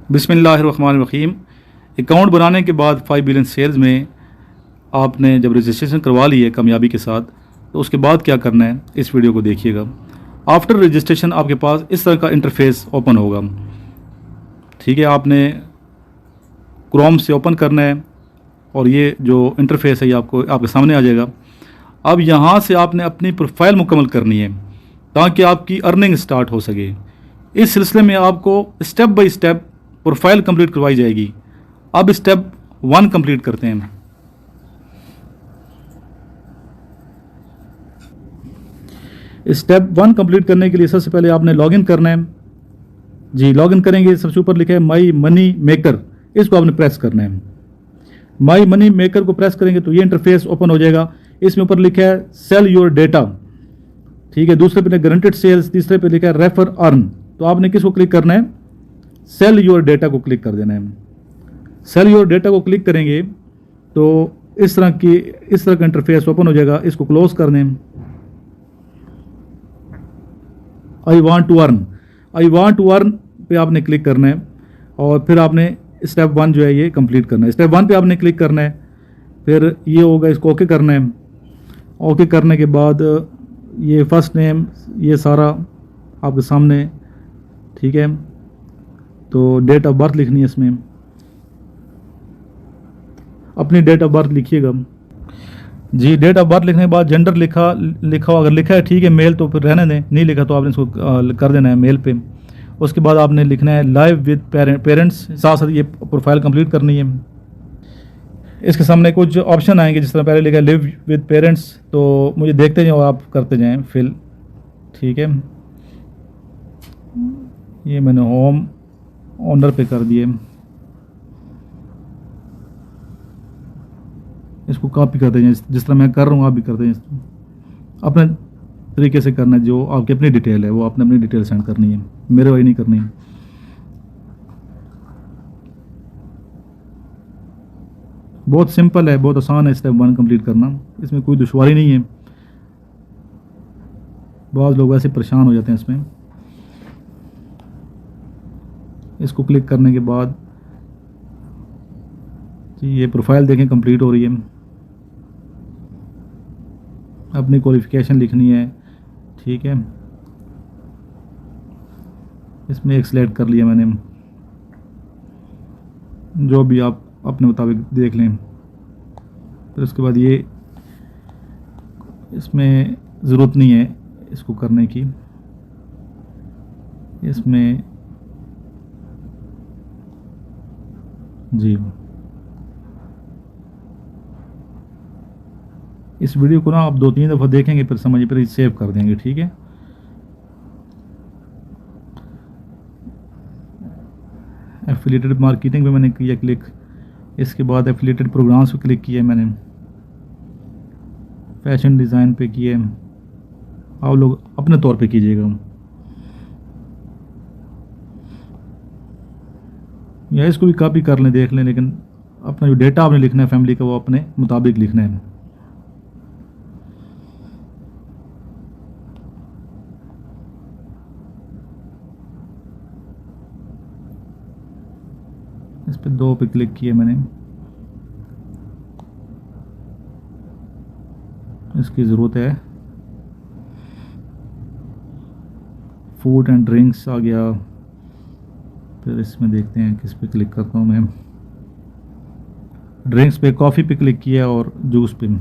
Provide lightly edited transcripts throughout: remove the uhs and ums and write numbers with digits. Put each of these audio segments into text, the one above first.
बिस्मिल्लाहिर्रहमानिर्रहीम। अकाउंट बनाने के बाद 5 बिलियन सेल्स में आपने जब रजिस्ट्रेशन करवा ली है कामयाबी के साथ, तो उसके बाद क्या करना है इस वीडियो को देखिएगा। आफ्टर रजिस्ट्रेशन आपके पास इस तरह का इंटरफेस ओपन होगा। ठीक है, आपने क्रोम से ओपन करना है और ये जो इंटरफेस है ये आपको आपके सामने आ जाएगा। अब यहाँ से आपने अपनी प्रोफाइल मुकम्मल करनी है ताकि आपकी अर्निंग स्टार्ट हो सके। इस सिलसिले में आपको step by step profile complete करवाई जाएगी। अब स्टेप 1 कंप्लीट करते हैं। स्टेप 1 कंप्लीट करने के लिए सबसे पहले आपने लॉगिन करना है। जी, लॉगिन करेंगे, सबसे ऊपर लिखा है माई मनी मेकर, इसको आपने प्रेस करना है। माई मनी मेकर को प्रेस करेंगे तो ये इंटरफेस ओपन हो जाएगा। इसमें ऊपर लिखा है सेल योर डेटा, ठीक है। दूसरे पे गारंटेड सेल्स, तीसरे पे लिखा है रेफर अर्न। तो आपने किसको क्लिक करना है? सेल योर डेटा को क्लिक कर देना है। सेल योर डेटा को क्लिक करेंगे तो इस तरह का इंटरफेस ओपन हो जाएगा। इसको क्लोज कर दें। आई वांट टू अर्न पे आपने क्लिक करना है और फिर आपने स्टेप 1 जो है ये कंप्लीट करना है। स्टेप 1 पे आपने क्लिक करना है, फिर ये होगा, इसको ओके करना है। ओके करने के बाद ये फर्स्ट नेम ये सारा आपके सामने, ठीक है। तो डेट ऑफ बर्थ लिखनी है, इसमें अपनी डेट ऑफ बर्थ लिखिएगा। जी, डेट ऑफ बर्थ लिखने के बाद जेंडर लिखा हो, अगर लिखा है ठीक है मेल तो फिर रहने दें, नहीं लिखा तो आपने इसको कर देना है मेल पे। उसके बाद आपने लिखना है लाइव विद पेरेंट्स, साथ साथ ये प्रोफाइल कंप्लीट करनी है। इसके सामने कुछ ऑप्शन आएंगे, जिस तरह पहले लिखा है लिव विद पेरेंट्स, तो मुझे देखते जाएं और आप करते जाएं फिल, ठीक है। ये मैंने होम ओनर पे कर दिए। इसको कॉपी करते जाएं, जिस तरह मैं कर रहा हूँ आप भी करते जाएं। अपने तरीके से करना है, जो आपकी अपनी डिटेल है वो आपने अपनी डिटेल सेंड करनी है, मेरे वही नहीं करनी है। बहुत सिंपल है, बहुत आसान है स्टेप 1 कंप्लीट करना, इसमें कोई दुश्वारी नहीं है। बहुत लोग ऐसे परेशान हो जाते हैं इसमें। इसको क्लिक करने के बाद ये प्रोफाइल देखें कंप्लीट हो रही है। अपनी क्वालिफिकेशन लिखनी है, ठीक है। इसमें एक सिलेक्ट कर लिया मैंने, जो भी आप अपने मुताबिक देख लें। फिर उसके बाद ये इसमें ज़रूरत नहीं है इसको करने की, इसमें जी इस वीडियो को ना आप 2-3 दफ़ा देखेंगे, फिर समझिए, फिर सेव कर देंगे, ठीक है। एफिलिएटेड मार्केटिंग पे मैंने किया क्लिक। इसके बाद एफिलिएटेड प्रोग्राम्स पे क्लिक किया मैंने। फैशन डिज़ाइन पे किए। आप लोग अपने तौर पे कीजिएगा, या इसको भी कॉपी कर लें, देख लें, लेकिन अपना जो डेटा आपने लिखना है फैमिली का वो अपने मुताबिक लिखना है। इस पे 2 पे क्लिक किए मैंने। इसकी ज़रूरत है। फूड एंड ड्रिंक्स आ गया। फिर इसमें देखते हैं किस पे क्लिक करता हूँ मैं। ड्रिंक्स पे, कॉफ़ी पे क्लिक किया और जूस पे।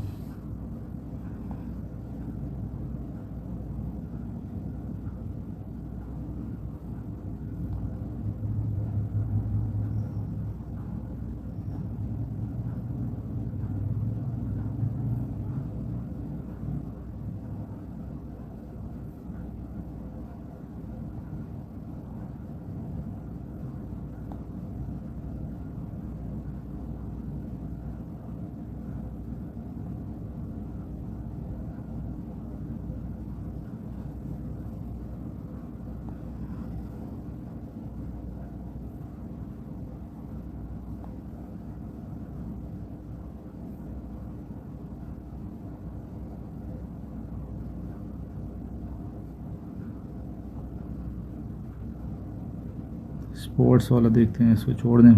स्पोर्ट्स वाला देखते हैं, इसको छोड़ दें।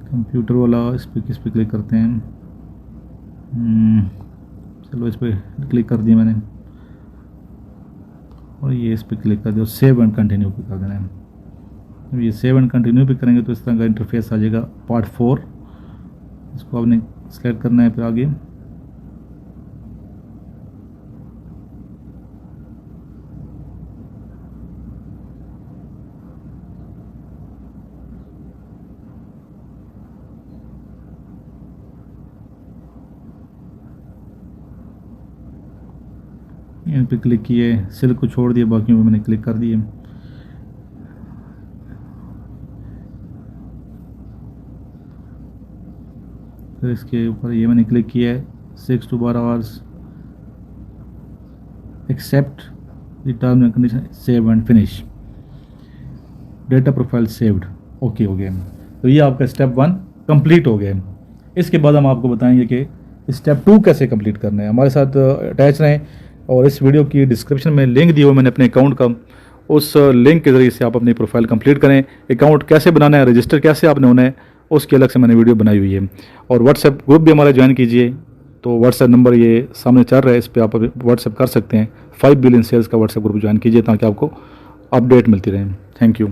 कंप्यूटर वाला इस पर क्लिक करते हैं। चलो इस पर क्लिक कर दिया मैंने, और ये इस पर क्लिक कर दिया, सेव एंड कंटिन्यू पे कर देना है। जब ये सेव एंड कंटिन्यू पे करेंगे तो इस तरह का इंटरफेस आ जाएगा। पार्ट 4 इसको आपने सेलेक्ट करना है। फिर आगे इन पे क्लिक किए, सेल को छोड़ दिया, बाकियों पे मैंने क्लिक कर दिए। फिर इसके ऊपर ये मैंने क्लिक किया है 6 to 12 hours, accept the term and condition, save and finish. Data profile saved, okay हो गया। तो ये आपका स्टेप 1 कंप्लीट हो गया। इसके बाद हम आपको बताएंगे कि स्टेप 2 कैसे कंप्लीट करना है। हमारे साथ अटैच रहें, और इस वीडियो की डिस्क्रिप्शन में लिंक दिया हुआ मैंने अपने अकाउंट का, उस लिंक के ज़रिए से आप अपनी प्रोफाइल कंप्लीट करें। अकाउंट कैसे बनाना है, रजिस्टर कैसे आपने होना है, उसकी अलग से मैंने वीडियो बनाई हुई है। और व्हाट्सएप ग्रुप भी हमारा ज्वाइन कीजिए। तो व्हाट्सएप नंबर ये सामने चल रहा है, इस पर आप व्हाट्सएप कर सकते हैं। 5 बिलियन सेल्स का व्हाट्सएप ग्रुप ज्वाइन कीजिए ताकि आपको अपडेट मिलती रहे। Thank you.